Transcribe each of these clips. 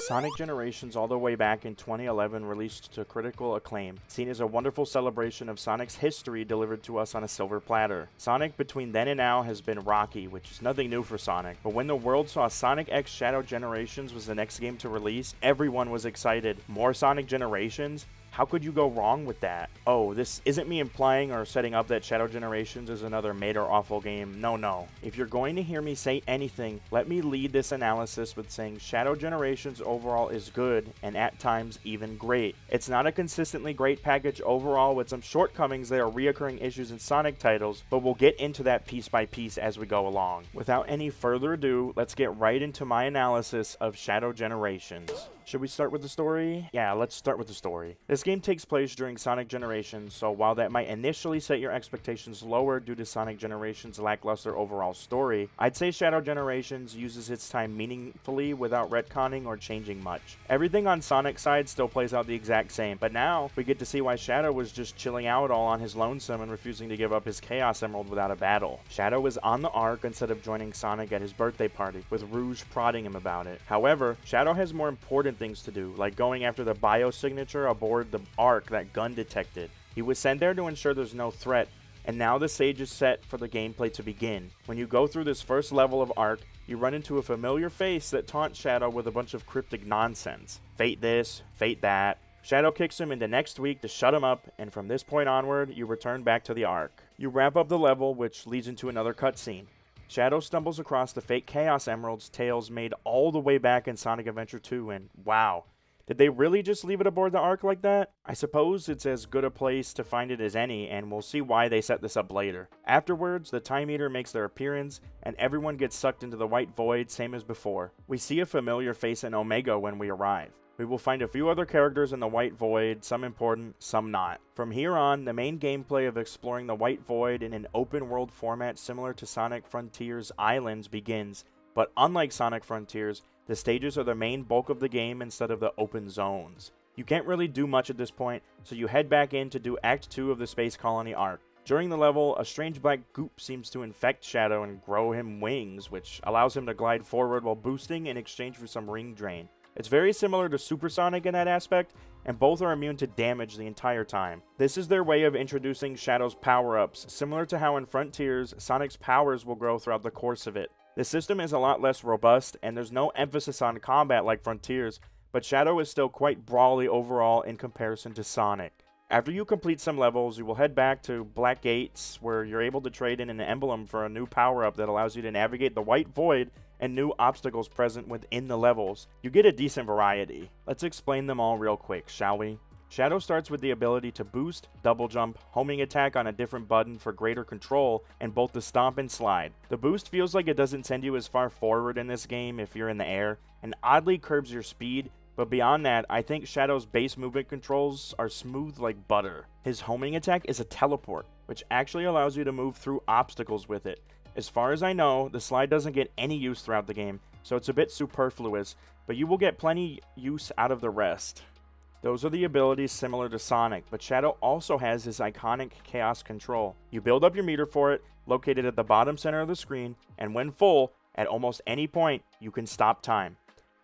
Sonic Generations all the way back in 2011 released to critical acclaim, seen as a wonderful celebration of Sonic's history delivered to us on a silver platter. Sonic between then and now has been rocky, which is nothing new for Sonic, but when the world saw Sonic X Shadow Generations was the next game to release, everyone was excited. More Sonic Generations? How could you go wrong with that? Oh, this isn't me implying or setting up that Shadow Generations is another made or awful game. No. If you're going to hear me say anything, let me lead this analysis with saying Shadow Generations overall is good and at times even great. It's not a consistently great package overall with some shortcomings that are reoccurring issues in Sonic titles, but we'll get into that piece by piece as we go along. Without any further ado, let's get right into my analysis of Shadow Generations. Should we start with the story? Yeah, let's start with the story. This game takes place during Sonic Generations, so while that might initially set your expectations lower due to Sonic Generations' lackluster overall story, I'd say Shadow Generations uses its time meaningfully without retconning or changing much. Everything on Sonic's side still plays out the exact same, but now we get to see why Shadow was just chilling out all on his lonesome and refusing to give up his Chaos Emerald without a battle. Shadow was on the Ark instead of joining Sonic at his birthday party, with Rouge prodding him about it. However, Shadow has more important things to do, like going after the biosignature aboard the Ark that Gun detected. He was sent there to ensure there's no threat, and now the stage is set for the gameplay to begin. When you go through this first level of Ark, you run into a familiar face that taunts Shadow with a bunch of cryptic nonsense. Fate this, fate that. Shadow kicks him into next week to shut him up, and from this point onward, you return back to the Ark. You wrap up the level, which leads into another cutscene. Shadow stumbles across the fake Chaos Emeralds Tails made all the way back in Sonic Adventure 2, and wow, did they really just leave it aboard the Ark like that? I suppose it's as good a place to find it as any, and we'll see why they set this up later. Afterwards, the Time Eater makes their appearance, and everyone gets sucked into the White Void, same as before. We see a familiar face in Omega when we arrive. We will find a few other characters in the White Void, some important, some not. From here on, the main gameplay of exploring the White Void in an open world format similar to Sonic Frontiers Islands begins, but unlike Sonic Frontiers, the stages are the main bulk of the game instead of the open zones. You can't really do much at this point, so you head back in to do Act 2 of the Space Colony Ark. During the level, a strange black goop seems to infect Shadow and grow him wings, which allows him to glide forward while boosting in exchange for some ring drain. It's very similar to Super Sonic in that aspect, and both are immune to damage the entire time. This is their way of introducing Shadow's power-ups, similar to how in Frontiers, Sonic's powers will grow throughout the course of it. The system is a lot less robust, and there's no emphasis on combat like Frontiers, but Shadow is still quite brawly overall in comparison to Sonic. After you complete some levels, you will head back to Black Gates, where you're able to trade in an emblem for a new power-up that allows you to navigate the White Void and new obstacles present within the levels. You get a decent variety. Let's explain them all real quick, shall we? Shadow starts with the ability to boost, double jump, homing attack on a different button for greater control, and both the stomp and slide. The boost feels like it doesn't send you as far forward in this game if you're in the air, and oddly curbs your speed, but beyond that, I think Shadow's base movement controls are smooth like butter. His homing attack is a teleport, which actually allows you to move through obstacles with it. As far as I know, the slide doesn't get any use throughout the game, so it's a bit superfluous, but you will get plenty use out of the rest. Those are the abilities similar to Sonic, but Shadow also has his iconic Chaos Control. You build up your meter for it, located at the bottom center of the screen, and when full, at almost any point, you can stop time.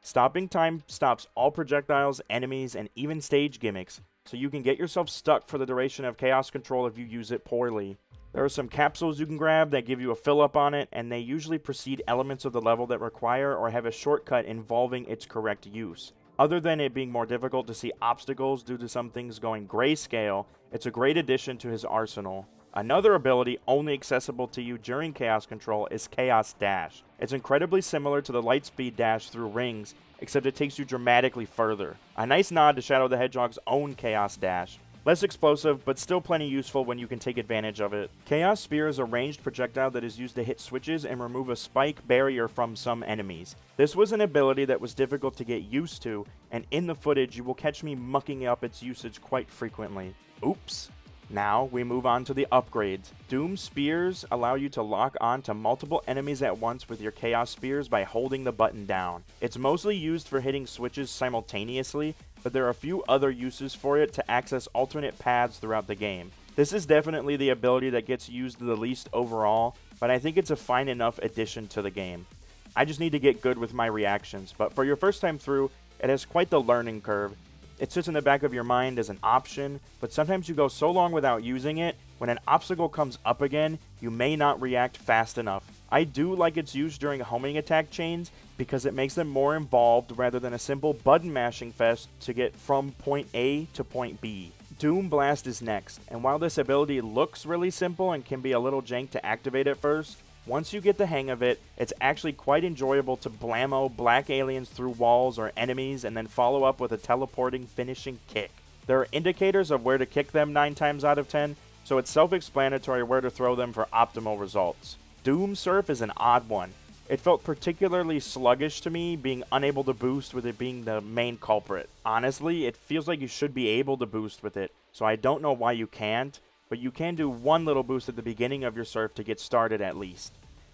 Stopping time stops all projectiles, enemies, and even stage gimmicks, so you can get yourself stuck for the duration of Chaos Control if you use it poorly. There are some capsules you can grab that give you a fill-up on it, and they usually precede elements of the level that require or have a shortcut involving its correct use. Other than it being more difficult to see obstacles due to some things going grayscale, it's a great addition to his arsenal. Another ability only accessible to you during Chaos Control is Chaos Dash. It's incredibly similar to the Lightspeed Dash through rings, except it takes you dramatically further. A nice nod to Shadow the Hedgehog's own Chaos Dash. Less explosive, but still plenty useful when you can take advantage of it. Chaos Spear is a ranged projectile that is used to hit switches and remove a spike barrier from some enemies. This was an ability that was difficult to get used to, and in the footage you will catch me mucking up its usage quite frequently. Oops. Now, we move on to the upgrades. Doom Spears allow you to lock on to multiple enemies at once with your Chaos Spears by holding the button down. It's mostly used for hitting switches simultaneously, but there are a few other uses for it to access alternate paths throughout the game. This is definitely the ability that gets used the least overall, but I think it's a fine enough addition to the game. I just need to get good with my reactions, but for your first time through, it has quite the learning curve. It sits in the back of your mind as an option, but sometimes you go so long without using it, when an obstacle comes up again, you may not react fast enough. I do like its use during homing attack chains because it makes them more involved rather than a simple button mashing fest to get from point A to point B. Doom Blast is next, and while this ability looks really simple and can be a little jank to activate at first, once you get the hang of it, it's actually quite enjoyable to blammo black aliens through walls or enemies and then follow up with a teleporting finishing kick. There are indicators of where to kick them 9 times out of 10, so it's self-explanatory where to throw them for optimal results. Doom Surf is an odd one. It felt particularly sluggish to me, being unable to boost with it being the main culprit. Honestly, it feels like you should be able to boost with it, so I don't know why you can't, but you can do one little boost at the beginning of your surf to get started at least.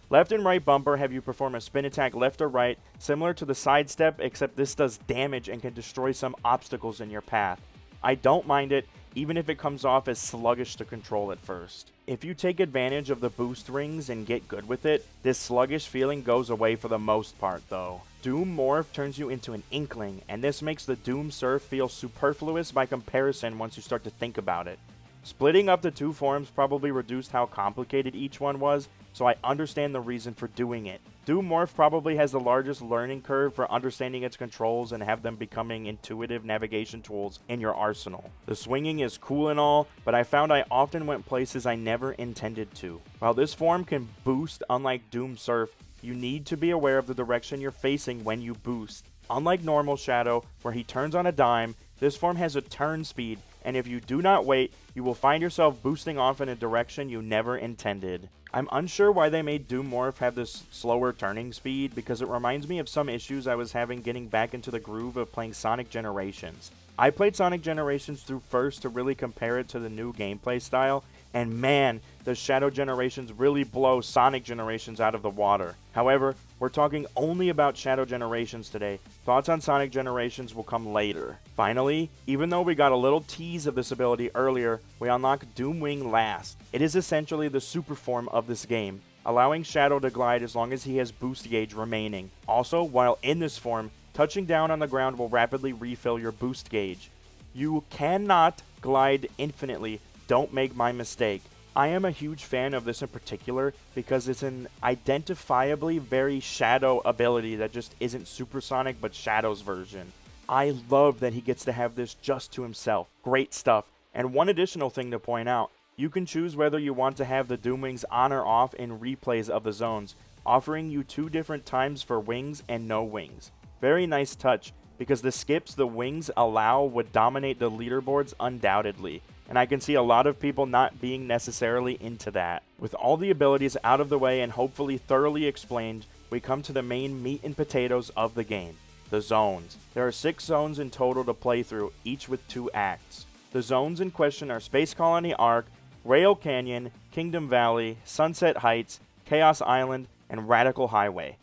Left and right bumper have you perform a spin attack left or right, similar to the sidestep, except this does damage and can destroy some obstacles in your path. I don't mind it, even if it comes off as sluggish to control at first. If you take advantage of the boost rings and get good with it, this sluggish feeling goes away for the most part though. Doom Morph turns you into an Inkling, and this makes the Doom Surf feel superfluous by comparison once you start to think about it. Splitting up the two forms probably reduced how complicated each one was, so I understand the reason for doing it. Doom Morph probably has the largest learning curve for understanding its controls and have them becoming intuitive navigation tools in your arsenal. The swinging is cool and all, but I found I often went places I never intended to. While this form can boost unlike Doom Surf, you need to be aware of the direction you're facing when you boost. Unlike normal Shadow, where he turns on a dime, this form has a turn speed, and if you do not wait, you will find yourself boosting off in a direction you never intended. I'm unsure why they made Doom Morph have this slower turning speed, because it reminds me of some issues I was having getting back into the groove of playing Sonic Generations. I played Sonic Generations through first to really compare it to the new gameplay style, and man, does Shadow Generations really blow Sonic Generations out of the water. However, we're talking only about Shadow Generations today. Thoughts on Sonic Generations will come later. Finally, even though we got a little tease of this ability earlier, we unlock Doomwing last. It is essentially the super form of this game, allowing Shadow to glide as long as he has boost gauge remaining. Also, while in this form, touching down on the ground will rapidly refill your boost gauge. You cannot glide infinitely. Don't make my mistake. I am a huge fan of this in particular because it's an identifiably very Shadow ability that just isn't Supersonic but Shadow's version. I love that he gets to have this just to himself. Great stuff. And one additional thing to point out, you can choose whether you want to have the Doomwings on or off in replays of the zones, offering you 2 different times for wings and no wings. Very nice touch, because the skips the wings allow would dominate the leaderboards undoubtedly, and I can see a lot of people not being necessarily into that. With all the abilities out of the way and hopefully thoroughly explained, we come to the main meat and potatoes of the game, the zones. There are 6 zones in total to play through, each with 2 acts. The zones in question are Space Colony Ark, Rail Canyon, Kingdom Valley, Sunset Heights, Chaos Island, and Radical Highway.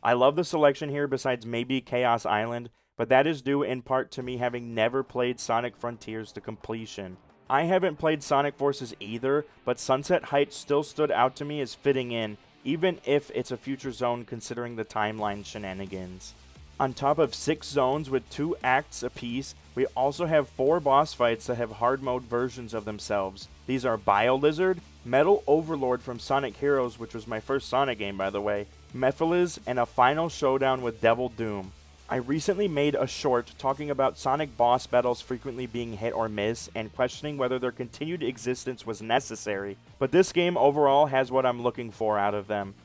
I love the selection here besides maybe Chaos Island, but that is due in part to me having never played Sonic Frontiers to completion. I haven't played Sonic Forces either, but Sunset Heights still stood out to me as fitting in, even if it's a future zone considering the timeline shenanigans. On top of 6 zones with 2 acts apiece, we also have 4 boss fights that have hard mode versions of themselves. These are Biolizard, Metal Overlord from Sonic Heroes, which was my first Sonic game by the way, Mephiles, and a final showdown with Devil Doom. I recently made a short talking about Sonic boss battles frequently being hit or miss and questioning whether their continued existence was necessary, but this game overall has what I'm looking for out of them.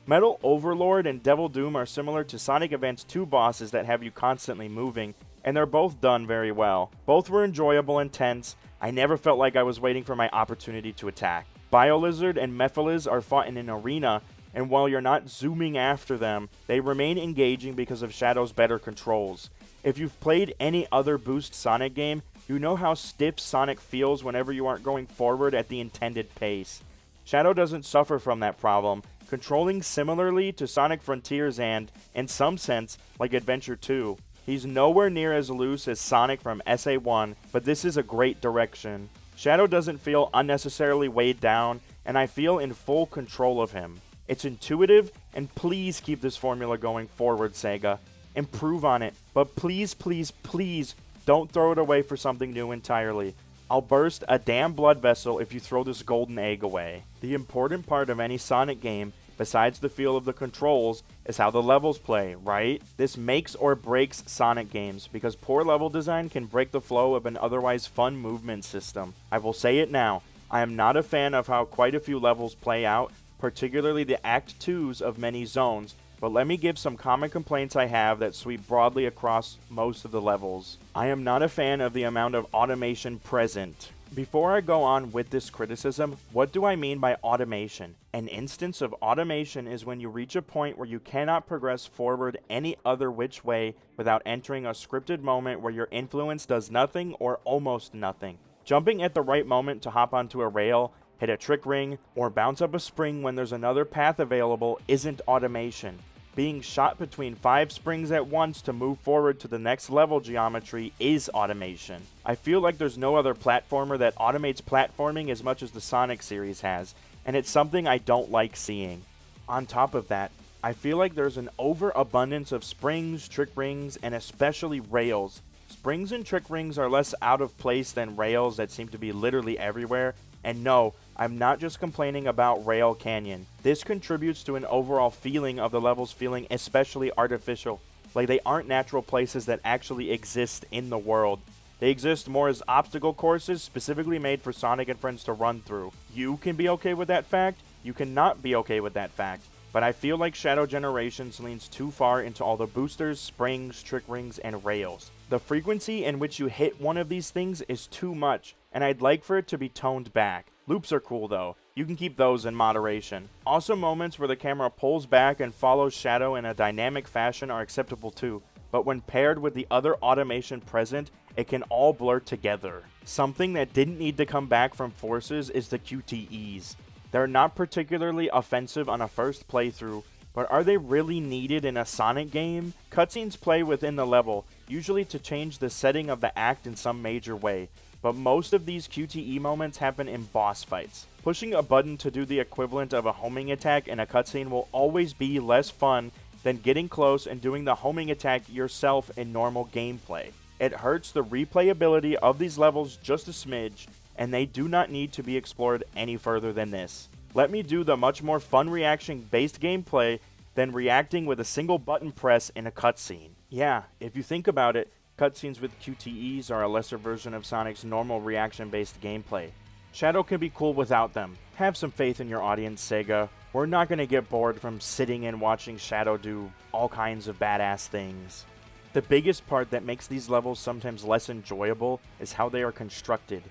Metal Overlord and Devil Doom are similar to Sonic Advance 2 bosses that have you constantly moving, and they're both done very well. Both were enjoyable and tense. I never felt like I was waiting for my opportunity to attack. Biolizard and Mephiles are fought in an arena, and while you're not zooming after them, they remain engaging because of Shadow's better controls. If you've played any other Boost Sonic game, you know how stiff Sonic feels whenever you aren't going forward at the intended pace. Shadow doesn't suffer from that problem, controlling similarly to Sonic Frontiers and, in some sense, like Adventure 2. He's nowhere near as loose as Sonic from SA1, but this is a great direction. Shadow doesn't feel unnecessarily weighed down, and I feel in full control of him. It's intuitive, and please keep this formula going forward, Sega. improve on it, but please, please, please don't throw it away for something new entirely. I'll burst a damn blood vessel if you throw this golden egg away. The important part of any Sonic game, besides the feel of the controls, is how the levels play, right? This makes or breaks Sonic games, because poor level design can break the flow of an otherwise fun movement system. I will say it now, I am not a fan of how quite a few levels play out, particularly the Act 2s of many zones, but let me give some common complaints I have that sweep broadly across most of the levels. I am not a fan of the amount of automation present. Before I go on with this criticism, what do I mean by automation? An instance of automation is when you reach a point where you cannot progress forward any other which way without entering a scripted moment where your influence does nothing or almost nothing. Jumping at the right moment to hop onto a rail, hit a trick ring, or bounce up a spring when there's another path available isn't automation. Being shot between 5 springs at once to move forward to the next level geometry is automation. I feel like there's no other platformer that automates platforming as much as the Sonic series has, and it's something I don't like seeing. On top of that, I feel like there's an overabundance of springs, trick rings, and especially rails. Springs and trick rings are less out of place than rails that seem to be literally everywhere, and no, I'm not just complaining about Rail Canyon. This contributes to an overall feeling of the levels feeling especially artificial, like they aren't natural places that actually exist in the world. They exist more as obstacle courses specifically made for Sonic and friends to run through. You can be okay with that fact, you cannot be okay with that fact, but I feel like Shadow Generations leans too far into all the boosters, springs, trick rings, and rails. The frequency in which you hit one of these things is too much, and I'd like for it to be toned back. Loops are cool though, you can keep those in moderation. Also, moments where the camera pulls back and follows Shadow in a dynamic fashion are acceptable too, but when paired with the other automation present, it can all blur together. Something that didn't need to come back from Forces is the QTEs. They're not particularly offensive on a first playthrough, but are they really needed in a Sonic game? Cutscenes play within the level, usually to change the setting of the act in some major way, but most of these QTE moments happen in boss fights. Pushing a button to do the equivalent of a homing attack in a cutscene will always be less fun than getting close and doing the homing attack yourself in normal gameplay. It hurts the replayability of these levels just a smidge, and they do not need to be explored any further than this. Let me do the much more fun reaction-based gameplay than reacting with a single button press in a cutscene. Yeah, if you think about it, cutscenes with QTEs are a lesser version of Sonic's normal reaction-based gameplay. Shadow can be cool without them. Have some faith in your audience, Sega. We're not going to get bored from sitting and watching Shadow do all kinds of badass things. The biggest part that makes these levels sometimes less enjoyable is how they are constructed.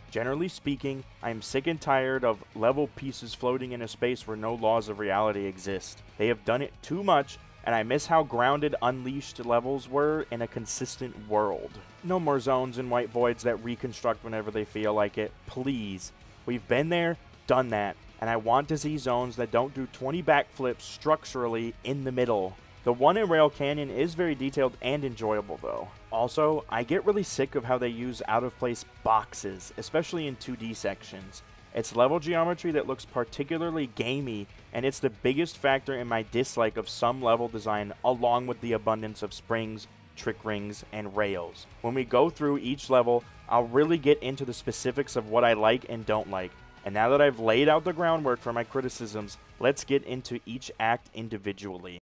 Generally speaking, I am sick and tired of level pieces floating in a space where no laws of reality exist. They have done it too much, and I miss how grounded Unleashed levels were in a consistent world. No more zones and white voids that reconstruct whenever they feel like it. Please. We've been there, done that, and I want to see zones that don't do 20 backflips structurally in the middle. The one in Rail Canyon is very detailed and enjoyable though. Also, I get really sick of how they use out-of-place boxes, especially in 2D sections. It's level geometry that looks particularly gamey, and it's the biggest factor in my dislike of some level design, along with the abundance of springs, trick rings, and rails. When we go through each level, I'll really get into the specifics of what I like and don't like. And now that I've laid out the groundwork for my criticisms, let's get into each act individually.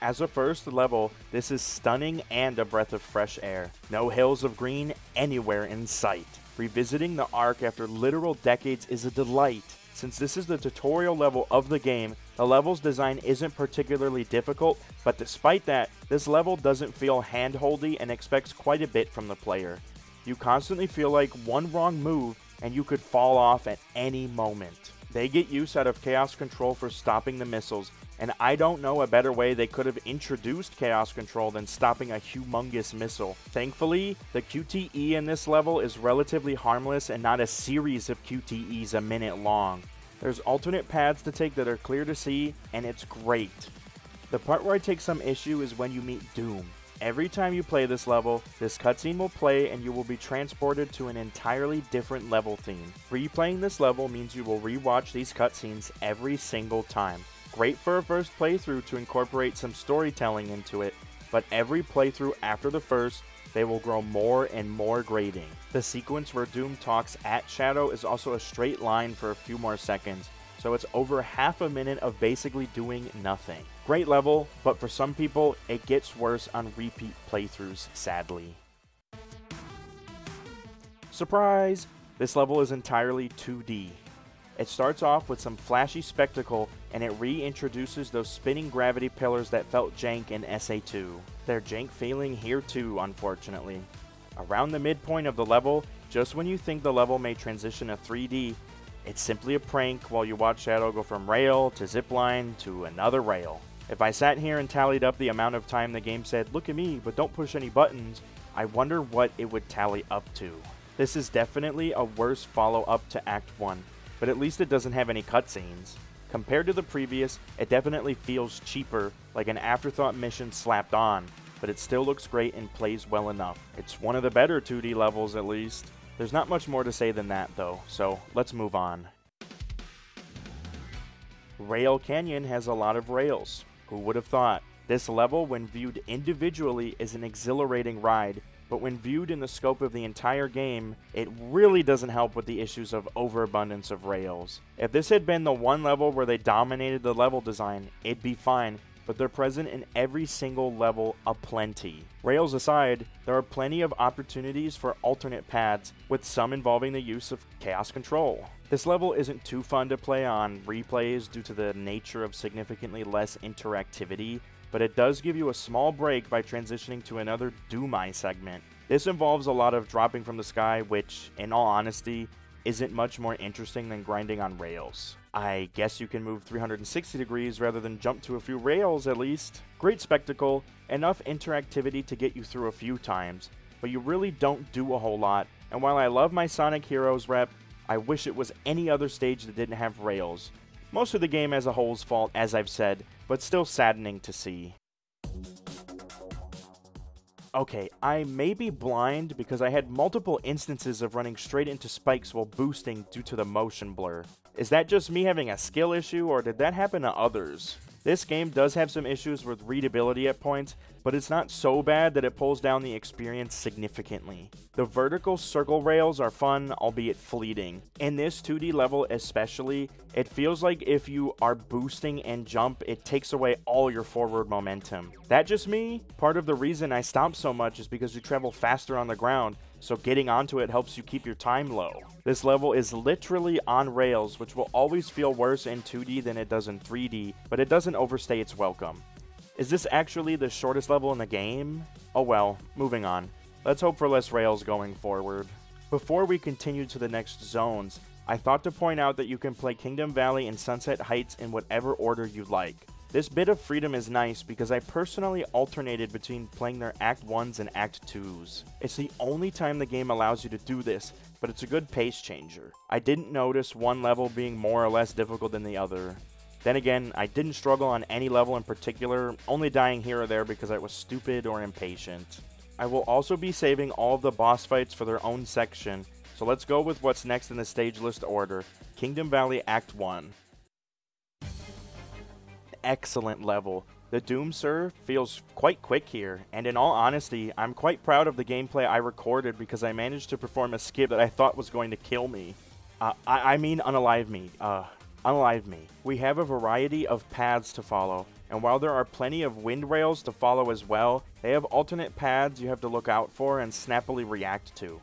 As a first level, this is stunning and a breath of fresh air. No hills of green anywhere in sight. Revisiting the Ark after literal decades is a delight. Since this is the tutorial level of the game, the level's design isn't particularly difficult, but despite that, this level doesn't feel handholdy and expects quite a bit from the player. You constantly feel like one wrong move and you could fall off at any moment. They get use out of Chaos Control for stopping the missiles, and I don't know a better way they could have introduced Chaos Control than stopping a humongous missile. Thankfully, the QTE in this level is relatively harmless and not a series of QTEs a minute long. There's alternate paths to take that are clear to see, and it's great. The part where I take some issue is when you meet Doom. Every time you play this level, this cutscene will play and you will be transported to an entirely different level theme. Replaying this level means you will rewatch these cutscenes every single time. Great for a first playthrough to incorporate some storytelling into it, but every playthrough after the first, they will grow more and more grating. The sequence where Doom talks at Shadow is also a straight line for a few more seconds, so it's over half a minute of basically doing nothing. Great level, but for some people, it gets worse on repeat playthroughs, sadly. Surprise! This level is entirely 2D. It starts off with some flashy spectacle, and it reintroduces those spinning gravity pillars that felt jank in SA2. They're jank feeling here too, unfortunately. Around the midpoint of the level, just when you think the level may transition to 3D, it's simply a prank while you watch Shadow go from rail to zipline to another rail. If I sat here and tallied up the amount of time the game said, "Look at me, but don't push any buttons," I wonder what it would tally up to. This is definitely a worse follow-up to Act 1, but at least it doesn't have any cutscenes. Compared to the previous, it definitely feels cheaper, like an afterthought mission slapped on, but it still looks great and plays well enough. It's one of the better 2D levels at least. There's not much more to say than that though, so let's move on. Rail Canyon has a lot of rails. Who would have thought? This level, when viewed individually, is an exhilarating ride, but when viewed in the scope of the entire game, it really doesn't help with the issues of overabundance of rails. If this had been the one level where they dominated the level design, it'd be fine, but they're present in every single level aplenty. Rails aside, there are plenty of opportunities for alternate paths, with some involving the use of chaos control. This level isn't too fun to play on replays due to the nature of significantly less interactivity, but it does give you a small break by transitioning to another Do-My segment. This involves a lot of dropping from the sky, which, in all honesty, isn't much more interesting than grinding on rails. I guess you can move 360 degrees rather than jump to a few rails at least. Great spectacle, enough interactivity to get you through a few times, but you really don't do a whole lot, and while I love my Sonic Heroes rep, I wish it was any other stage that didn't have rails. Most of the game as a whole's fault, as I've said, but still saddening to see. Okay, I may be blind because I had multiple instances of running straight into spikes while boosting due to the motion blur. Is that just me having a skill issue, or did that happen to others? This game does have some issues with readability at points, but it's not so bad that it pulls down the experience significantly. The vertical circle rails are fun, albeit fleeting. In this 2D level especially, it feels like if you are boosting and jump, it takes away all your forward momentum. That just me? Part of the reason I stop so much is because you travel faster on the ground, so getting onto it helps you keep your time low. This level is literally on rails, which will always feel worse in 2D than it does in 3D, but it doesn't overstay its welcome. Is this actually the shortest level in the game? Oh well, moving on. Let's hope for less rails going forward. Before we continue to the next zones, I thought to point out that you can play Kingdom Valley and Sunset Heights in whatever order you like. This bit of freedom is nice because I personally alternated between playing their Act 1s and Act 2s. It's the only time the game allows you to do this, but it's a good pace changer. I didn't notice one level being more or less difficult than the other. Then again, I didn't struggle on any level in particular, only dying here or there because I was stupid or impatient. I will also be saving all of the boss fights for their own section, so let's go with what's next in the stage list order. Kingdom Valley Act 1. Excellent level. The Doom Sir feels quite quick here, and in all honesty, I'm quite proud of the gameplay I recorded because I managed to perform a skip that I thought was going to kill me. I mean unalive me. Unalive me. We have a variety of paths to follow, and while there are plenty of wind rails to follow as well, they have alternate paths you have to look out for and snappily react to.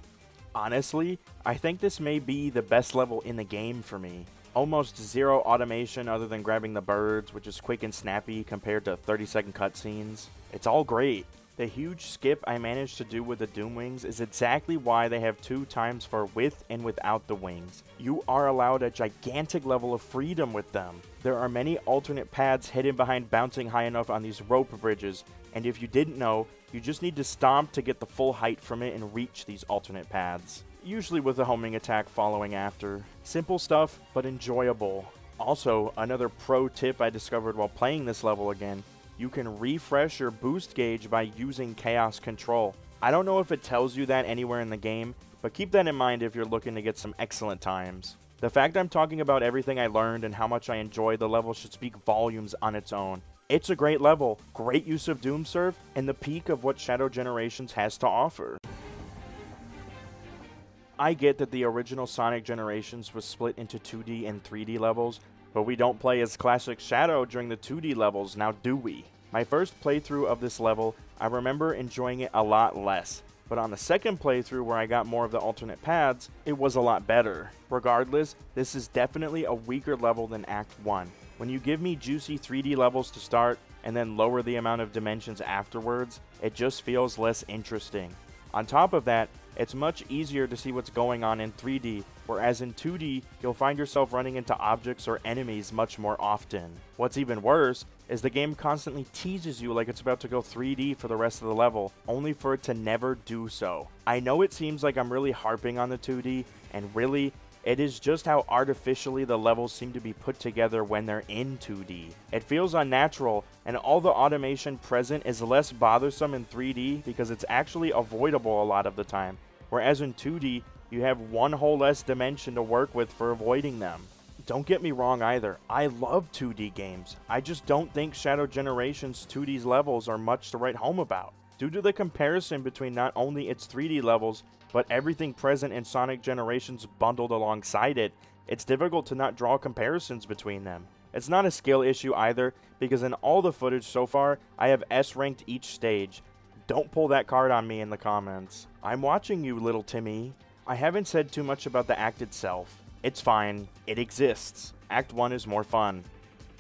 Honestly, I think this may be the best level in the game for me. Almost zero automation other than grabbing the birds, which is quick and snappy compared to 30-second cutscenes. It's all great. The huge skip I managed to do with the Doom Wings is exactly why they have 2 times for with and without the wings. You are allowed a gigantic level of freedom with them. There are many alternate paths hidden behind bouncing high enough on these rope bridges, and if you didn't know, you just need to stomp to get the full height from it and reach these alternate paths. Usually with a homing attack following after. Simple stuff, but enjoyable. Also, another pro tip I discovered while playing this level again, you can refresh your boost gauge by using chaos control. I don't know if it tells you that anywhere in the game, but keep that in mind if you're looking to get some excellent times. The fact I'm talking about everything I learned and how much I enjoyed the level should speak volumes on its own. It's a great level, great use of Doomserve, and the peak of what Shadow Generations has to offer. I get that the original Sonic Generations was split into 2D and 3D levels, but we don't play as classic Shadow during the 2D levels, now do we? My first playthrough of this level, I remember enjoying it a lot less, but on the second playthrough where I got more of the alternate paths, it was a lot better. Regardless, this is definitely a weaker level than Act 1. When you give me juicy 3D levels to start, and then lower the amount of dimensions afterwards, it just feels less interesting. On top of that, it's much easier to see what's going on in 3D, whereas in 2D, you'll find yourself running into objects or enemies much more often. What's even worse is the game constantly teases you like it's about to go 3D for the rest of the level, only for it to never do so. I know it seems like I'm really harping on the 2D, and really, it is just how artificially the levels seem to be put together when they're in 2D. It feels unnatural, and all the automation present is less bothersome in 3D because it's actually avoidable a lot of the time, whereas in 2D, you have one whole less dimension to work with for avoiding them. Don't get me wrong either, I love 2D games. I just don't think Shadow Generations 2D's levels are much to write home about. Due to the comparison between not only its 3D levels, but everything present in Sonic Generations bundled alongside it, it's difficult to not draw comparisons between them. It's not a skill issue either, because in all the footage so far, I have S-ranked each stage. Don't pull that card on me in the comments. I'm watching you, little Timmy. I haven't said too much about the act itself. It's fine. It exists. Act 1 is more fun.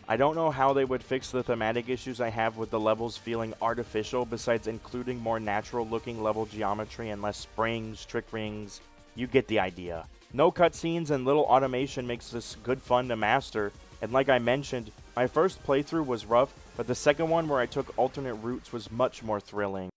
I don't know how they would fix the thematic issues I have with the levels feeling artificial besides including more natural looking level geometry and less springs, trick rings. You get the idea. No cutscenes and little automation makes this good fun to master, and like I mentioned, my first playthrough was rough, but the second one where I took alternate routes was much more thrilling.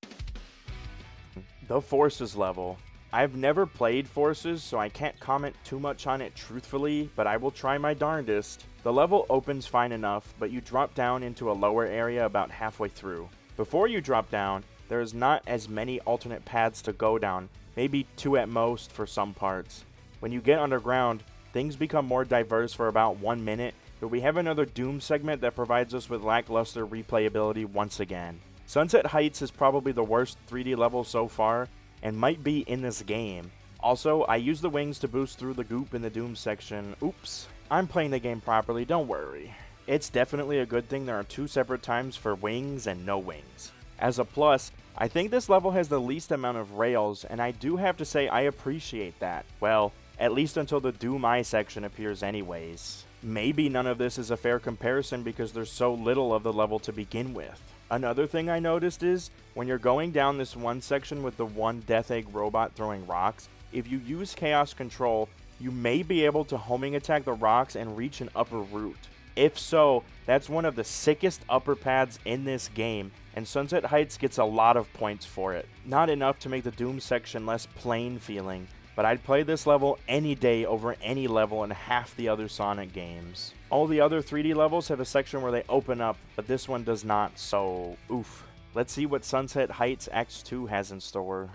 The Forces level. I've never played Forces, so I can't comment too much on it truthfully, but I will try my darndest. The level opens fine enough, but you drop down into a lower area about halfway through. Before you drop down, there is not as many alternate paths to go down, maybe 2 at most for some parts. When you get underground, things become more diverse for about 1 minute, but we have another Doom segment that provides us with lackluster replayability once again. Sunset Heights is probably the worst 3D level so far, and might be in this game. Also, I use the wings to boost through the goop in the Doom section. Oops. I'm playing the game properly, don't worry. It's definitely a good thing there are 2 separate times for wings and no wings. As a plus, I think this level has the least amount of rails, and I do have to say I appreciate that. Well, at least until the Doom Eye section appears anyways. Maybe none of this is a fair comparison because there's so little of the level to begin with. Another thing I noticed is, when you're going down this one section with the one Death Egg robot throwing rocks, if you use Chaos Control, you may be able to homing attack the rocks and reach an upper route. If so, that's one of the sickest upper paths in this game, and Sunset Heights gets a lot of points for it. Not enough to make the Doom section less plain feeling, but I'd play this level any day over any level in half the other Sonic games. All the other 3D levels have a section where they open up, but this one does not, so oof. Let's see what Sunset Heights Act 2 has in store.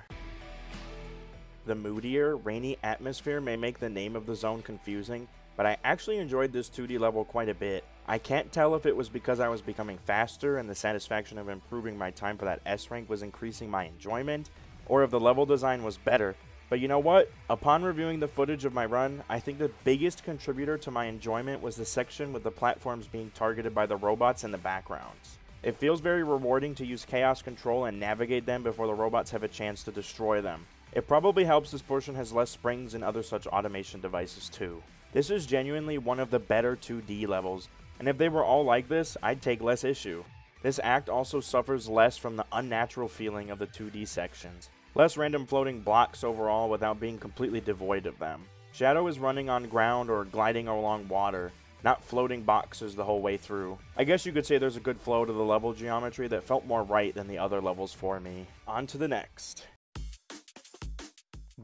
The moodier, rainy atmosphere may make the name of the zone confusing, but I actually enjoyed this 2D level quite a bit. I can't tell if it was because I was becoming faster and the satisfaction of improving my time for that S rank was increasing my enjoyment, or if the level design was better. But you know what? Upon reviewing the footage of my run, I think the biggest contributor to my enjoyment was the section with the platforms being targeted by the robots in the backgrounds. It feels very rewarding to use Chaos Control and navigate them before the robots have a chance to destroy them. It probably helps this portion has less springs and other such automation devices too. This is genuinely one of the better 2D levels, and if they were all like this, I'd take less issue. This act also suffers less from the unnatural feeling of the 2D sections. Less random floating blocks overall without being completely devoid of them. Shadow is running on ground or gliding along water, not floating boxes the whole way through. I guess you could say there's a good flow to the level geometry that felt more right than the other levels for me. On to the next.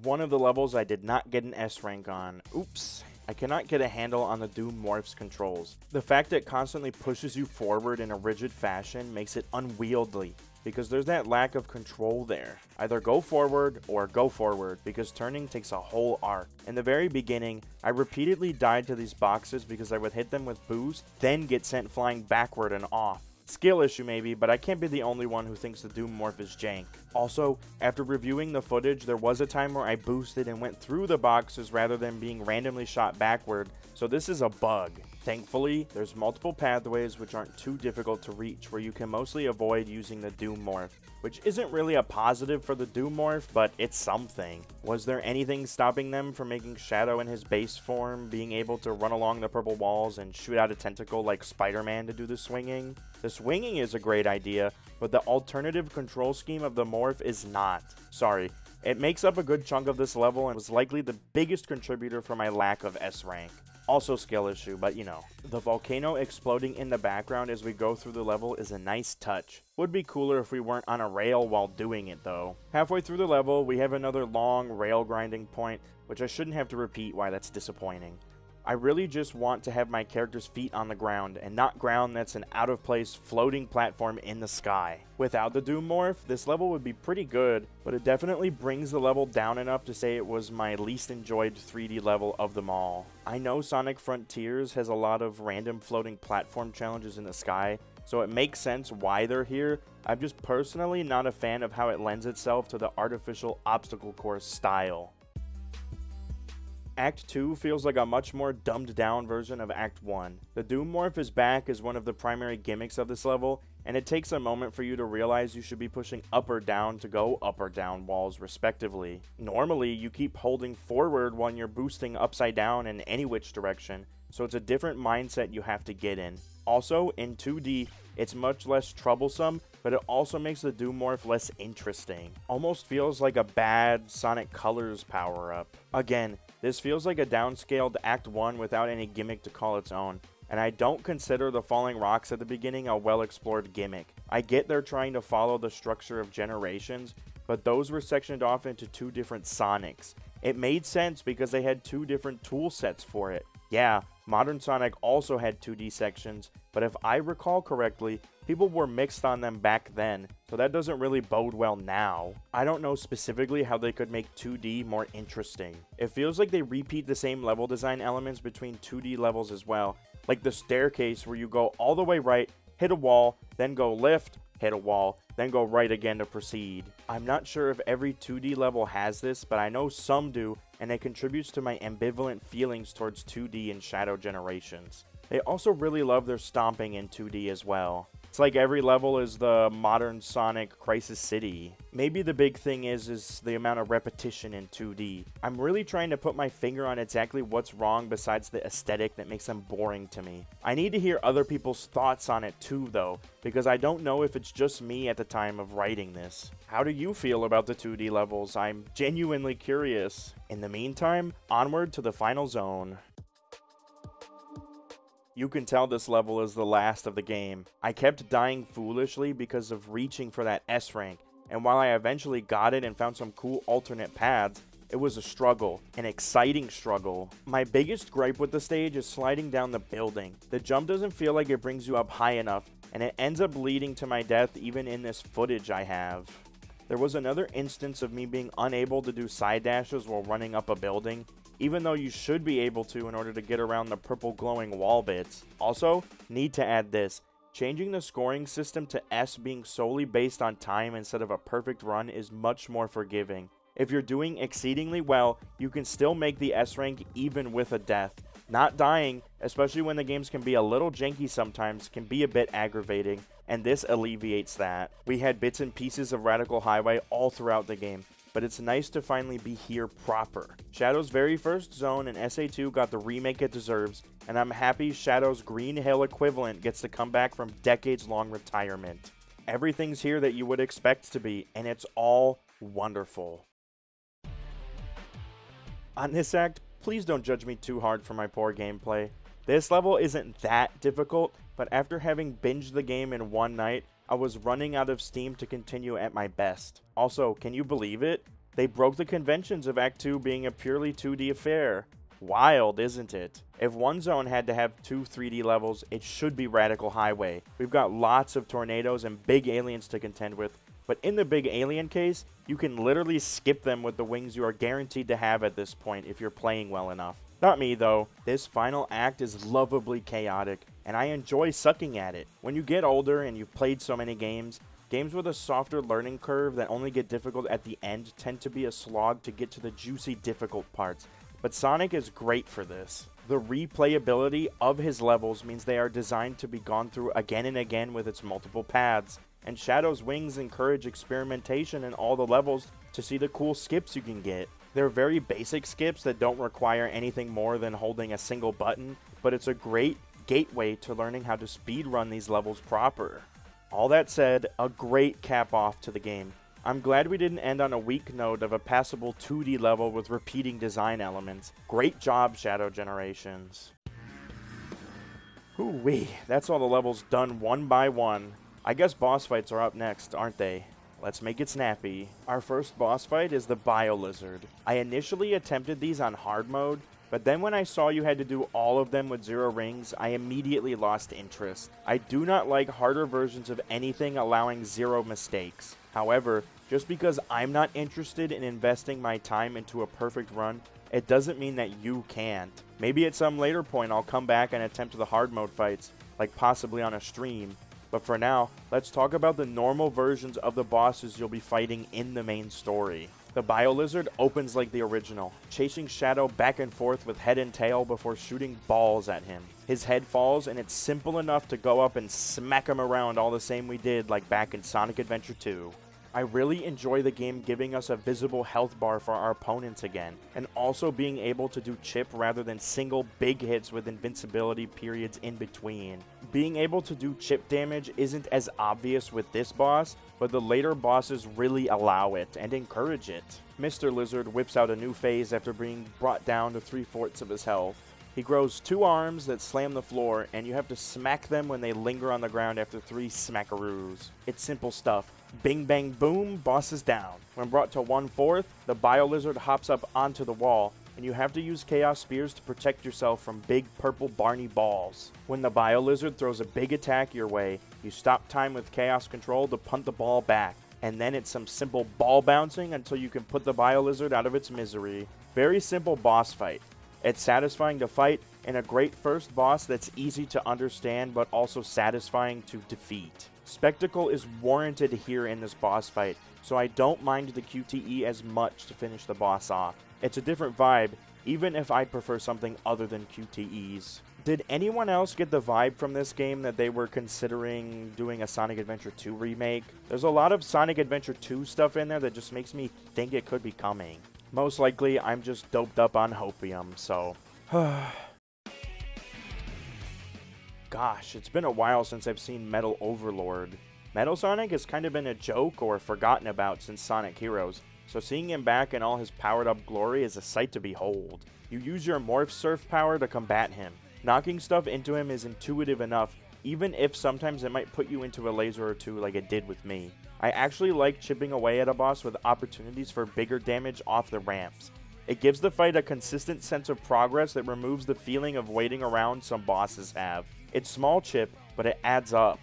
One of the levels I did not get an S rank on. Oops. I cannot get a handle on the Doom Morph's controls. The fact that it constantly pushes you forward in a rigid fashion makes it unwieldy. because there's that lack of control there. Either go forward or go forward, because turning takes a whole arc. In the very beginning, I repeatedly died to these boxes because I would hit them with boost, then get sent flying backward and off. Skill issue maybe, but I can't be the only one who thinks the Doom Morph is jank. Also, after reviewing the footage, there was a time where I boosted and went through the boxes rather than being randomly shot backward, so this is a bug. Thankfully, there's multiple pathways which aren't too difficult to reach, where you can mostly avoid using the Doom Morph, which isn't really a positive for the Doom Morph, but it's something. Was there anything stopping them from making Shadow in his base form being able to run along the purple walls and shoot out a tentacle like Spider-Man to do the swinging? The swinging is a great idea, but the alternative control scheme of the Morph is not. Sorry. It makes up a good chunk of this level and was likely the biggest contributor for my lack of S rank. Also skill issue, but you know. The volcano exploding in the background as we go through the level is a nice touch. Would be cooler if we weren't on a rail while doing it though. Halfway through the level, we have another long rail grinding point, which I shouldn't have to repeat why that's disappointing. I really just want to have my character's feet on the ground, and not ground that's an out-of-place floating platform in the sky. Without the Doom Morph, this level would be pretty good, but it definitely brings the level down enough to say it was my least enjoyed 3D level of them all. I know Sonic Frontiers has a lot of random floating platform challenges in the sky, so it makes sense why they're here. I'm just personally not a fan of how it lends itself to the artificial obstacle course style. Act 2 feels like a much more dumbed down version of Act 1. The Doom Morph is back as one of the primary gimmicks of this level, and it takes a moment for you to realize you should be pushing up or down to go up or down walls respectively. Normally, you keep holding forward when you're boosting upside down in any which direction, so it's a different mindset you have to get in. Also, in 2D, it's much less troublesome, but it also makes the Doom Morph less interesting. Almost feels like a bad Sonic Colors power-up. Again, this feels like a downscaled Act 1 without any gimmick to call its own, and I don't consider the falling rocks at the beginning a well-explored gimmick. I get they're trying to follow the structure of Generations, but those were sectioned off into two different Sonics. It made sense because they had two different tool sets for it. Yeah, modern Sonic also had 2D sections, but if I recall correctly, people were mixed on them back then, so that doesn't really bode well now. I don't know specifically how they could make 2D more interesting. It feels like they repeat the same level design elements between 2D levels as well, like the staircase where you go all the way right, hit a wall, then go left, hit a wall, then go right again to proceed. I'm not sure if every 2D level has this, but I know some do, and it contributes to my ambivalent feelings towards 2D and Shadow Generations. They also really love their stomping in 2D as well. It's like every level is the modern Sonic Crisis City. Maybe the big thing is the amount of repetition in 2D. I'm really trying to put my finger on exactly what's wrong besides the aesthetic that makes them boring to me. I need to hear other people's thoughts on it too though, because I don't know if it's just me at the time of writing this. How do you feel about the 2D levels? I'm genuinely curious. In the meantime, onward to the final zone. You can tell this level is the last of the game. I kept dying foolishly because of reaching for that S rank, and while I eventually got it and found some cool alternate paths, it was a struggle, an exciting struggle. My biggest gripe with the stage is sliding down the building. The jump doesn't feel like it brings you up high enough, and it ends up leading to my death even in this footage I have. There was another instance of me being unable to do side dashes while running up a building, even though you should be able to in order to get around the purple glowing wall bits. Also, need to add this. Changing the scoring system to S being solely based on time instead of a perfect run is much more forgiving. If you're doing exceedingly well, you can still make the S rank even with a death. Not dying, especially when the games can be a little janky sometimes, can be a bit aggravating, and this alleviates that. We had bits and pieces of Radical Highway all throughout the game, but it's nice to finally be here proper. Shadow's very first zone in SA2 got the remake it deserves, and I'm happy Shadow's Green Hill equivalent gets to come back from decades-long retirement. Everything's here that you would expect to be, and it's all wonderful. On this act, please don't judge me too hard for my poor gameplay. This level isn't that difficult, but after having binged the game in one night, I was running out of steam to continue at my best. Also, can you believe it? They broke the conventions of Act 2 being a purely 2D affair. Wild, isn't it? If one zone had to have 2 3D levels, it should be Radical Highway. We've got lots of tornadoes and big aliens to contend with, but in the big alien case, you can literally skip them with the wings you are guaranteed to have at this point if you're playing well enough. Not me though. This final act is lovably chaotic, and I enjoy sucking at it. When you get older and you've played so many games with a softer learning curve that only get difficult at the end tend to be a slog to get to the juicy difficult parts. But Sonic is great for this. The replayability of his levels means they are designed to be gone through again and again with its multiple paths, and Shadow's wings encourage experimentation in all the levels to see the cool skips you can get. They're very basic skips that don't require anything more than holding a single button, but it's a great gateway to learning how to speedrun these levels proper. All that said, a great cap off to the game. I'm glad we didn't end on a weak note of a passable 2D level with repeating design elements. Great job, Shadow Generations. Hoo-wee, that's all the levels done one by one. I guess boss fights are up next, aren't they? Let's make it snappy. Our first boss fight is the Biolizard. I initially attempted these on hard mode, but then when I saw you had to do all of them with 0 rings, I immediately lost interest. I do not like harder versions of anything allowing 0 mistakes. However, just because I'm not interested in investing my time into a perfect run, it doesn't mean that you can't. Maybe at some later point I'll come back and attempt the hard mode fights, like possibly on a stream. But for now, let's talk about the normal versions of the bosses you'll be fighting in the main story. The Biolizard opens like the original, chasing Shadow back and forth with head and tail before shooting balls at him. His head falls, and it's simple enough to go up and smack him around all the same we did like back in Sonic Adventure 2. I really enjoy the game giving us a visible health bar for our opponents again, and also being able to do chip rather than single big hits with invincibility periods in between. Being able to do chip damage isn't as obvious with this boss, but the later bosses really allow it and encourage it. Mr. Lizard whips out a new phase after being brought down to 3/4 of his health. He grows 2 arms that slam the floor, and you have to smack them when they linger on the ground after 3 smackaroos. It's simple stuff. Bing bang boom, boss is down. When brought to 1/4, the Biolizard hops up onto the wall, and you have to use Chaos Spears to protect yourself from big purple Barney balls. When the Biolizard throws a big attack your way, you stop time with Chaos Control to punt the ball back, and then it's some simple ball bouncing until you can put the Biolizard out of its misery. Very simple boss fight. It's satisfying to fight, and a great first boss that's easy to understand but also satisfying to defeat. Spectacle is warranted here in this boss fight, so I don't mind the QTE as much to finish the boss off. It's a different vibe, even if I prefer something other than QTEs. Did anyone else get the vibe from this game that they were considering doing a Sonic Adventure 2 remake? There's a lot of Sonic Adventure 2 stuff in there that just makes me think it could be coming. Most likely, I'm just doped up on hopium, so... Gosh, it's been a while since I've seen Metal Overlord. Metal Sonic has kind of been a joke or forgotten about since Sonic Heroes, so seeing him back in all his powered-up glory is a sight to behold. You use your Morph Surf power to combat him. Knocking stuff into him is intuitive enough, even if sometimes it might put you into a laser or two like it did with me. I actually like chipping away at a boss with opportunities for bigger damage off the ramps. It gives the fight a consistent sense of progress that removes the feeling of waiting around some bosses have. It's small chip, but it adds up.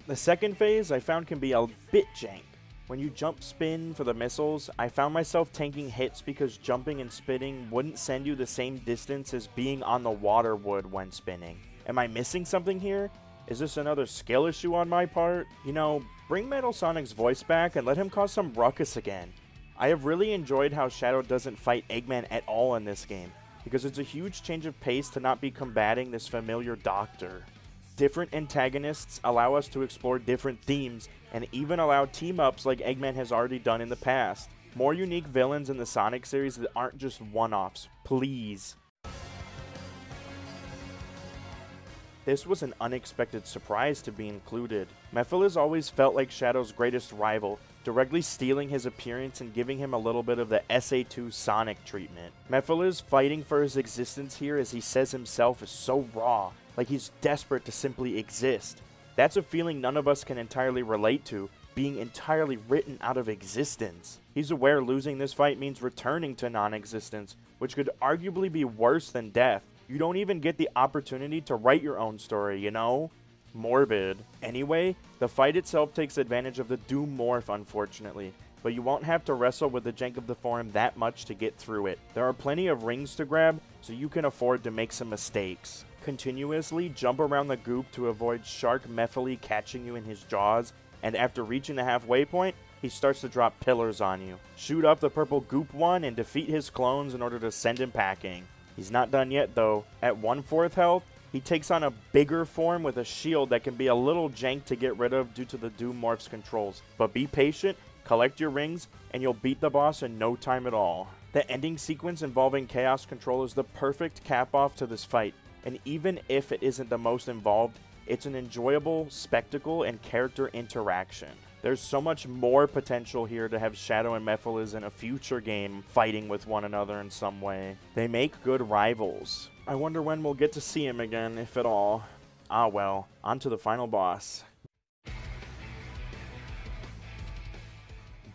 The second phase I found can be a bit jank. When you jump spin for the missiles, I found myself tanking hits because jumping and spinning wouldn't send you the same distance as being on the water would when spinning. Am I missing something here? Is this another skill issue on my part? You know, bring Metal Sonic's voice back and let him cause some ruckus again. I have really enjoyed how Shadow doesn't fight Eggman at all in this game, because it's a huge change of pace to not be combating this familiar doctor. Different antagonists allow us to explore different themes, and even allow team-ups like Eggman has already done in the past. More unique villains in the Sonic series that aren't just one-offs, please. This was an unexpected surprise to be included. Mephiles always felt like Shadow's greatest rival, directly stealing his appearance and giving him a little bit of the SA2 Sonic treatment. Mephiles fighting for his existence here, as he says himself, is so raw, like he's desperate to simply exist. That's a feeling none of us can entirely relate to, being entirely written out of existence. He's aware losing this fight means returning to non-existence, which could arguably be worse than death. You don't even get the opportunity to write your own story, you know? Morbid. Anyway, the fight itself takes advantage of the Doom Morph, unfortunately, but you won't have to wrestle with the jank of the form that much to get through it. There are plenty of rings to grab, so you can afford to make some mistakes. Continuously jump around the goop to avoid Shark Mephile catching you in his jaws, and after reaching the halfway point, he starts to drop pillars on you. Shoot up the purple goop one and defeat his clones in order to send him packing. He's not done yet though. At 1/4 health, he takes on a bigger form with a shield that can be a little jank to get rid of due to the Doom Morph's controls. But be patient, collect your rings, and you'll beat the boss in no time at all. The ending sequence involving Chaos Control is the perfect cap-off to this fight, and even if it isn't the most involved, it's an enjoyable spectacle and character interaction. There's so much more potential here to have Shadow and Mephiles in a future game fighting with one another in some way. They make good rivals. I wonder when we'll get to see him again, if at all. Ah well, on to the final boss.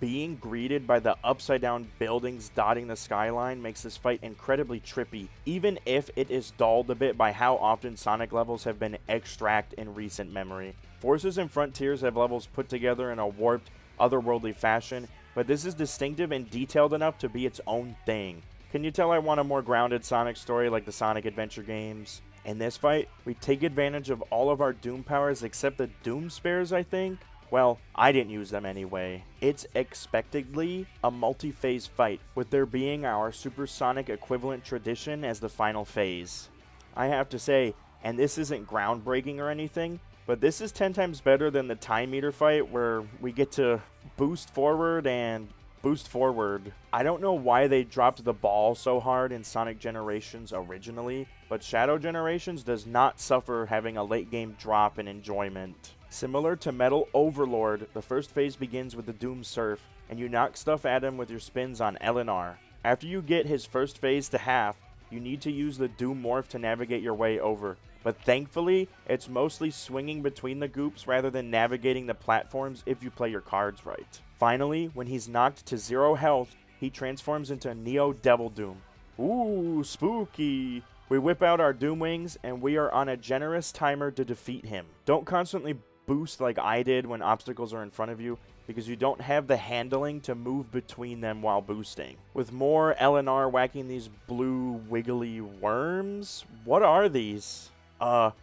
Being greeted by the upside-down buildings dotting the skyline makes this fight incredibly trippy, even if it is dulled a bit by how often Sonic levels have been extracted in recent memory. Forces and Frontiers have levels put together in a warped, otherworldly fashion, but this is distinctive and detailed enough to be its own thing. Can you tell I want a more grounded Sonic story like the Sonic Adventure games? In this fight, we take advantage of all of our Doom powers except the Doom Spares, I think? Well, I didn't use them anyway. It's expectedly a multi-phase fight, with there being our supersonic equivalent tradition as the final phase. I have to say, and this isn't groundbreaking or anything, but this is 10 times better than the Time Meter fight where we get to boost forward and boost forward. I don't know why they dropped the ball so hard in Sonic Generations originally, but Shadow Generations does not suffer having a late game drop in enjoyment. Similar to Metal Overlord, the first phase begins with the Doom Surf, and you knock stuff at him with your spins on L and R. After you get his first phase to half, you need to use the Doom Morph to navigate your way over. But thankfully, it's mostly swinging between the goops rather than navigating the platforms if you play your cards right. Finally, when he's knocked to 0 health, he transforms into Neo Devil Doom. Ooh, spooky! We whip out our Doom Wings, and we are on a generous timer to defeat him. Don't constantly boost like I did when obstacles are in front of you, because you don't have the handling to move between them while boosting. With more LNR whacking these blue wiggly worms? What are these?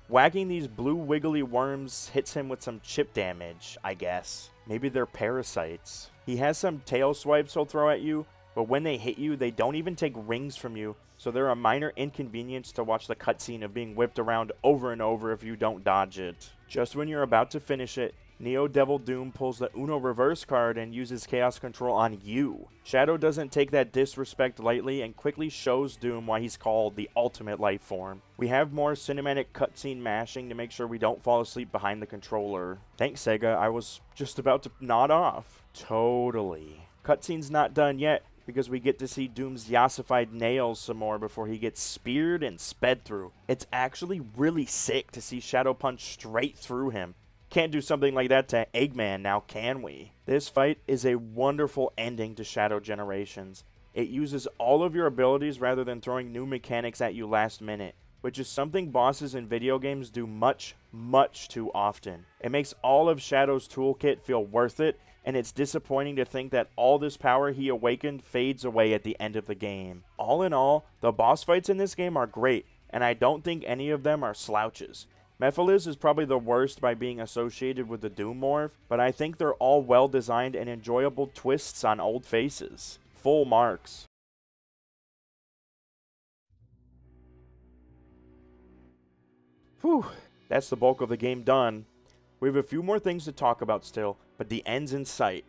Whacking these blue wiggly worms hits him with some chip damage, I guess. Maybe they're parasites. He has some tail swipes he'll throw at you, but when they hit you, they don't even take rings from you, so they're a minor inconvenience to watch the cutscene of being whipped around over and over if you don't dodge it. Just when you're about to finish it, Neo Devil Doom pulls the Uno Reverse card and uses Chaos Control on you. Shadow doesn't take that disrespect lightly and quickly shows Doom why he's called the ultimate life form. We have more cinematic cutscene mashing to make sure we don't fall asleep behind the controller. Thanks, Sega, I was just about to nod off. Totally. Cutscene's not done yet, because we get to see Doom's yassified nails some more before he gets speared and sped through. It's actually really sick to see Shadow punch straight through him. Can't do something like that to Eggman now, can we? This fight is a wonderful ending to Shadow Generations. It uses all of your abilities rather than throwing new mechanics at you last minute, which is something bosses in video games do much, much too often. It makes all of Shadow's toolkit feel worth it, and it's disappointing to think that all this power he awakened fades away at the end of the game. All in all, the boss fights in this game are great, and I don't think any of them are slouches. Mephiles is probably the worst by being associated with the Doom Morph, but I think they're all well designed and enjoyable twists on old faces. Full marks. Whew, that's the bulk of the game done. We have a few more things to talk about still, but the end's in sight.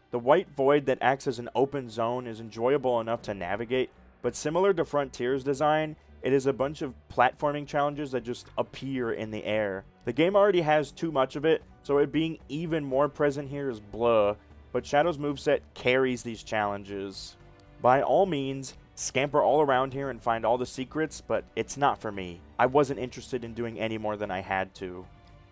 The white void that acts as an open zone is enjoyable enough to navigate, but similar to Frontier's design, it is a bunch of platforming challenges that just appear in the air. The game already has too much of it, so it being even more present here is blah, but Shadow's moveset carries these challenges. By all means, scamper all around here and find all the secrets, but it's not for me. I wasn't interested in doing any more than I had to.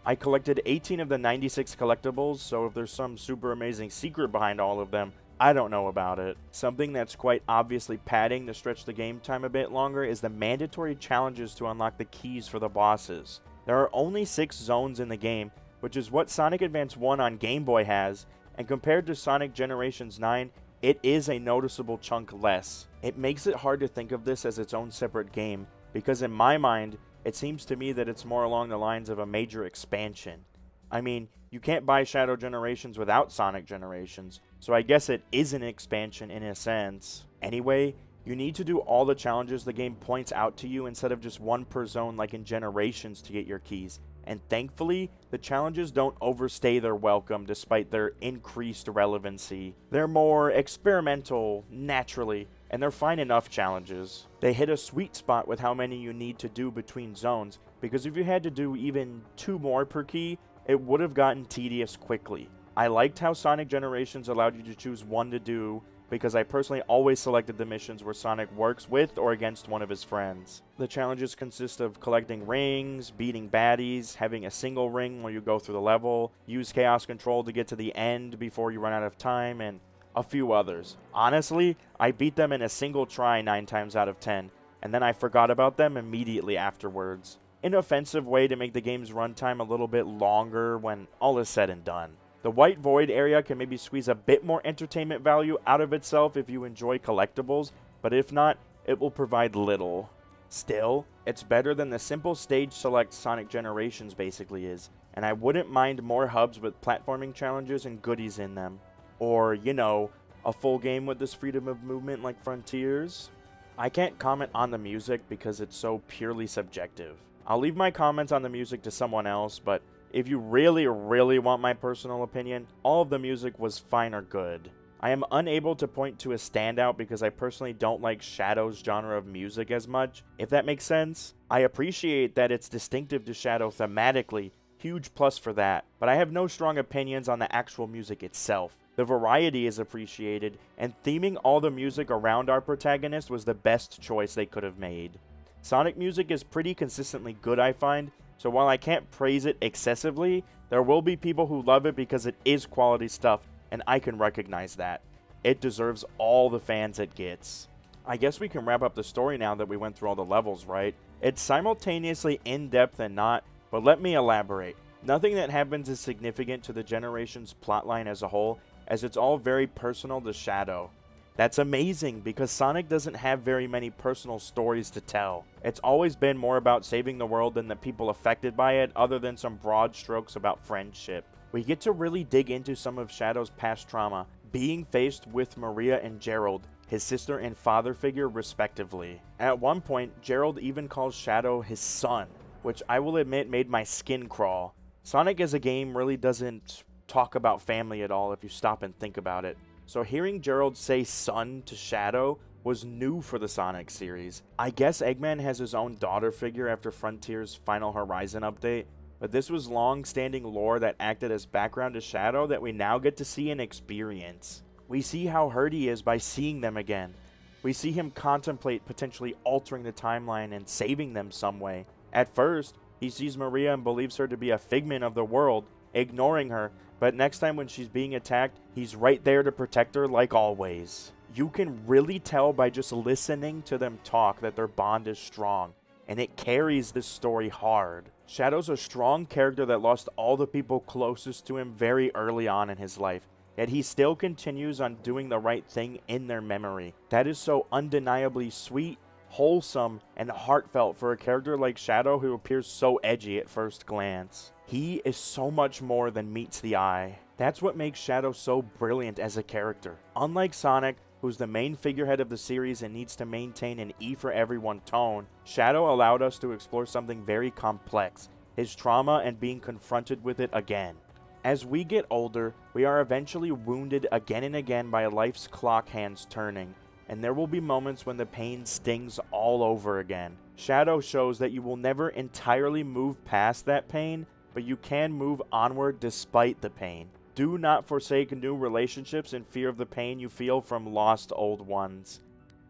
I collected 18 of the 96 collectibles, so if there's some super amazing secret behind all of them, I don't know about it. Something that's quite obviously padding to stretch the game time a bit longer is the mandatory challenges to unlock the keys for the bosses. There are only 6 zones in the game, which is what Sonic Advance 1 on Game Boy has, and compared to Sonic Generations 9, it is a noticeable chunk less. It makes it hard to think of this as its own separate game, because in my mind, it seems to me that it's more along the lines of a major expansion. I mean, you can't buy Shadow Generations without Sonic Generations, so I guess it is an expansion in a sense. Anyway, you need to do all the challenges the game points out to you instead of just one per zone like in Generations to get your keys. And thankfully, the challenges don't overstay their welcome despite their increased relevancy. They're more experimental, naturally, and they're fine enough challenges. They hit a sweet spot with how many you need to do between zones, because if you had to do even 2 more per key, it would have gotten tedious quickly. I liked how Sonic Generations allowed you to choose 1 to do, because I personally always selected the missions where Sonic works with or against one of his friends. The challenges consist of collecting rings, beating baddies, having a single ring where you go through the level, use Chaos Control to get to the end before you run out of time, and a few others. Honestly, I beat them in a single try 9 times out of 10, and then I forgot about them immediately afterwards. An offensive way to make the game's runtime a little bit longer when all is said and done. The White Void area can maybe squeeze a bit more entertainment value out of itself if you enjoy collectibles, but if not, it will provide little. Still, it's better than the simple stage select Sonic Generations basically is, and I wouldn't mind more hubs with platforming challenges and goodies in them. Or, you know, a full game with this freedom of movement like Frontiers. I can't comment on the music because it's so purely subjective. I'll leave my comments on the music to someone else, but if you really want my personal opinion, all of the music was fine or good. I am unable to point to a standout because I personally don't like Shadow's genre of music as much, if that makes sense. I appreciate that it's distinctive to Shadow thematically, huge plus for that, but I have no strong opinions on the actual music itself. The variety is appreciated, and theming all the music around our protagonist was the best choice they could have made. Sonic music is pretty consistently good, I find, so while I can't praise it excessively, there will be people who love it because it is quality stuff, and I can recognize that. It deserves all the fans it gets. I guess we can wrap up the story now that we went through all the levels, right? It's simultaneously in-depth and not, but let me elaborate. Nothing that happens is significant to the Generations plotline as a whole, as it's all very personal to Shadow. That's amazing, because Sonic doesn't have very many personal stories to tell. It's always been more about saving the world than the people affected by it, other than some broad strokes about friendship. We get to really dig into some of Shadow's past trauma, being faced with Maria and Gerald, his sister and father figure respectively. At one point, Gerald even calls Shadow his son, which I will admit made my skin crawl. Sonic as a game really doesn't talk about family at all if you stop and think about it. So hearing Gerald say son to Shadow was new for the Sonic series. I guess Eggman has his own daughter figure after Frontier's Final Horizon update, but this was long-standing lore that acted as background to Shadow that we now get to see and experience. We see how hurt he is by seeing them again. We see him contemplate potentially altering the timeline and saving them some way. At first, he sees Maria and believes her to be a figment of the world, ignoring her, but next time when she's being attacked, he's right there to protect her like always. You can really tell by just listening to them talk that their bond is strong, and it carries this story hard. Shadow's a strong character that lost all the people closest to him very early on in his life, yet he still continues on doing the right thing in their memory. That is so undeniably sweet, wholesome, and heartfelt for a character like Shadow who appears so edgy at first glance. He is so much more than meets the eye. That's what makes Shadow so brilliant as a character. Unlike Sonic, who's the main figurehead of the series and needs to maintain an E for everyone tone, Shadow allowed us to explore something very complex, his trauma and being confronted with it again. As we get older, we are eventually wounded again and again by life's clock hands turning, and there will be moments when the pain stings all over again. Shadow shows that you will never entirely move past that pain, but you can move onward despite the pain. Do not forsake new relationships in fear of the pain you feel from lost old ones.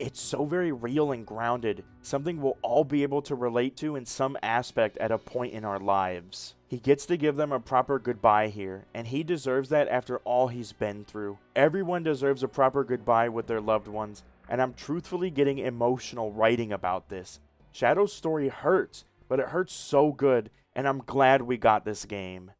It's so very real and grounded, something we'll all be able to relate to in some aspect at a point in our lives. He gets to give them a proper goodbye here, and he deserves that after all he's been through. Everyone deserves a proper goodbye with their loved ones, and I'm truthfully getting emotional writing about this. Shadow's story hurts, but it hurts so good, and I'm glad we got this game.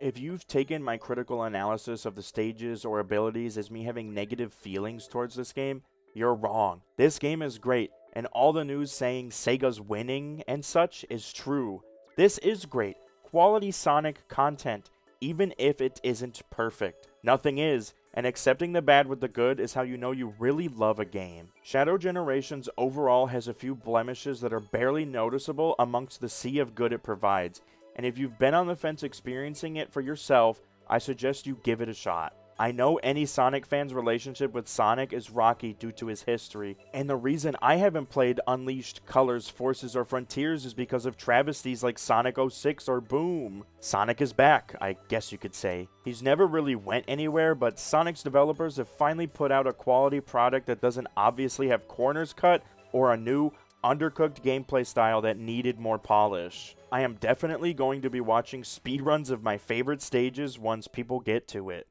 If you've taken my critical analysis of the stages or abilities as me having negative feelings towards this game, you're wrong. This game is great, and all the news saying Sega's winning and such is true. This is great, quality Sonic content, even if it isn't perfect. Nothing is, and accepting the bad with the good is how you know you really love a game. Shadow Generations overall has a few blemishes that are barely noticeable amongst the sea of good it provides, and if you've been on the fence experiencing it for yourself, I suggest you give it a shot. I know any Sonic fan's relationship with Sonic is rocky due to his history, and the reason I haven't played Unleashed, Colors, Forces, or Frontiers is because of travesties like Sonic 06 or Boom. Sonic is back, I guess you could say. He's never really went anywhere, but Sonic's developers have finally put out a quality product that doesn't obviously have corners cut or a new, undercooked gameplay style that needed more polish. I am definitely going to be watching speedruns of my favorite stages once people get to it.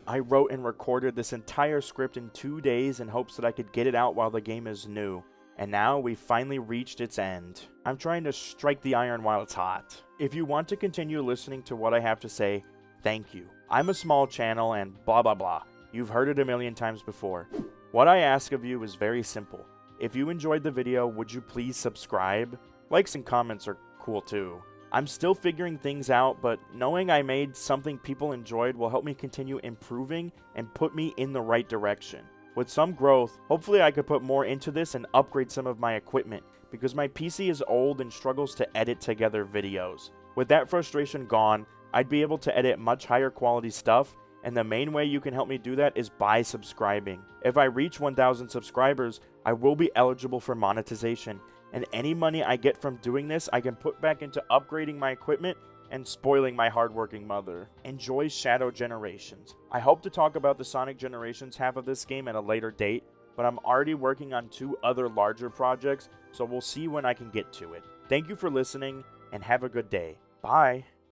I wrote and recorded this entire script in 2 days in hopes that I could get it out while the game is new, and now we finally reached its end. I'm trying to strike the iron while it's hot. If you want to continue listening to what I have to say, thank you. I'm a small channel and blah blah blah. You've heard it a million times before. What I ask of you is very simple. If you enjoyed the video, would you please subscribe? Likes and comments are cool too. I'm still figuring things out, but knowing I made something people enjoyed will help me continue improving and put me in the right direction. With some growth, hopefully I could put more into this and upgrade some of my equipment, because my PC is old and struggles to edit together videos. With that frustration gone, I'd be able to edit much higher quality stuff, and the main way you can help me do that is by subscribing. If I reach 1,000 subscribers, I will be eligible for monetization, and any money I get from doing this I can put back into upgrading my equipment and spoiling my hardworking mother. Enjoy Shadow Generations. I hope to talk about the Sonic Generations half of this game at a later date, but I'm already working on 2 other larger projects, so we'll see when I can get to it. Thank you for listening, and have a good day. Bye!